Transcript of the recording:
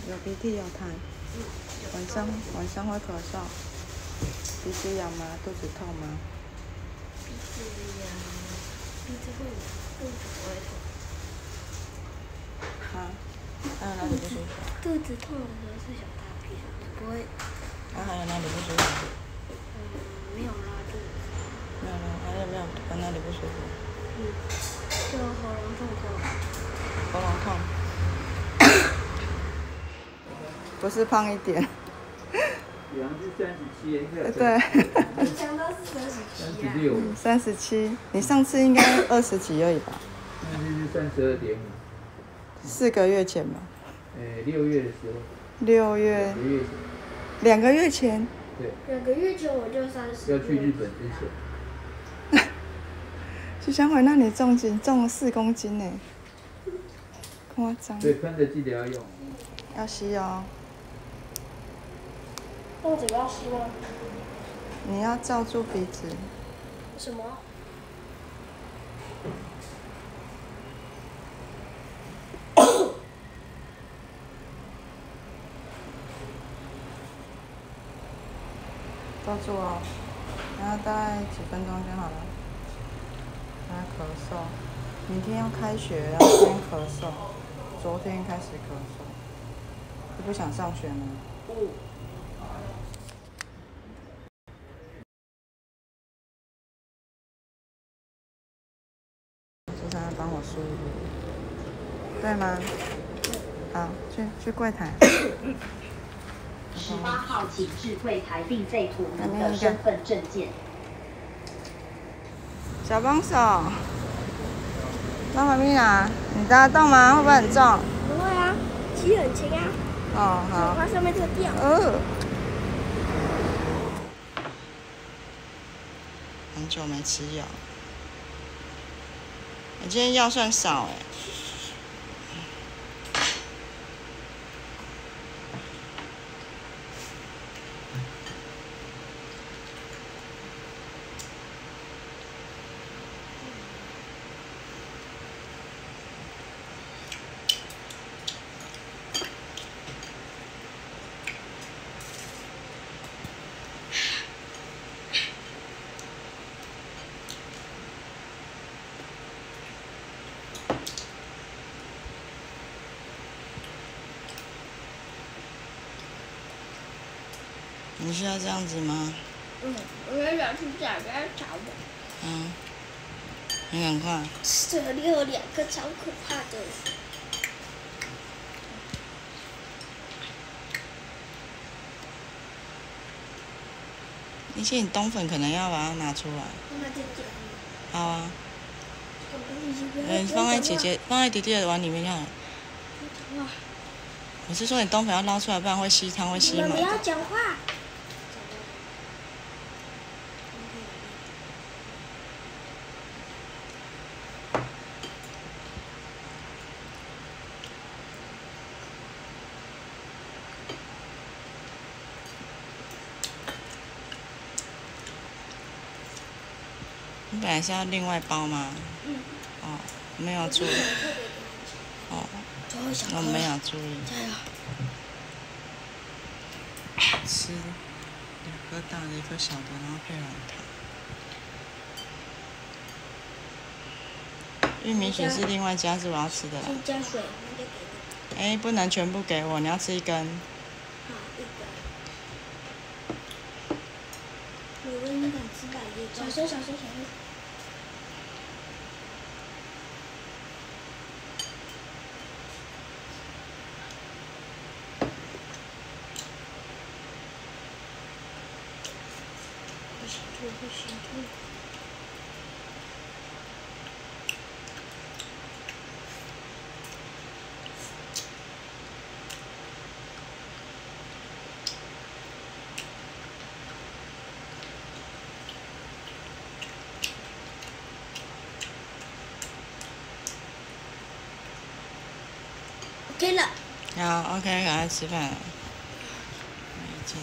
有鼻涕有痰，晚上会咳嗽，鼻子痒吗？肚子痛吗？鼻子痒，鼻子会痒，肚子不会痛。啊？还有哪里不舒服？肚子痛的时候是小大便，不会。还有哪里不舒服？没有拉肚子。没有了，还有没有哪里不舒服？就喉咙痛。喉咙痛。不是胖一点。阳是37，对。想到是37啊。37，你上次应该20几而已吧？那就是32.5。4个月前吧。6月的时候。 6月。2个月前。对。 2个月前我就30。要去日本之前。徐湘回，那你重了4公斤呢，夸张。对，喷的记得要用。要吸哦。用嘴巴吸吗？你要罩住鼻子。什么？罩住哦，然后大概几分钟就好了。他咳嗽，明天要开学，然后先咳嗽，昨天开始咳嗽，就不想上学了。苏珊帮我输入，对吗？好，去柜台。18号请至柜台并备妥您的身份证件。小帮手，那还没拿，你搭得动吗？会不会很重？不会啊，骑很轻啊。哦，好。它上面这个吊。很久没吃药，你今天药算少哎。你需要这样子吗？我也想去找人找我。你赶快。这里有2个超可怕的。而且你冬粉可能要把它拿出来。好啊。放在弟弟的碗里面就好了。我是说你冬粉要捞出来，不然会吸汤，会吸满。你们不要讲话。你本来是要另外包吗？哦，没有注意。哦，我没有注意。吃2颗大的，1颗小的，然后配软糖。玉米血是另外加，是我要吃的啦。先加水，不能全部给我，你要吃1根。好，1根。我问你敢吃百叶糕？小声。不行吐。OK 了。好 ，OK， 赶快吃饭了。没劲。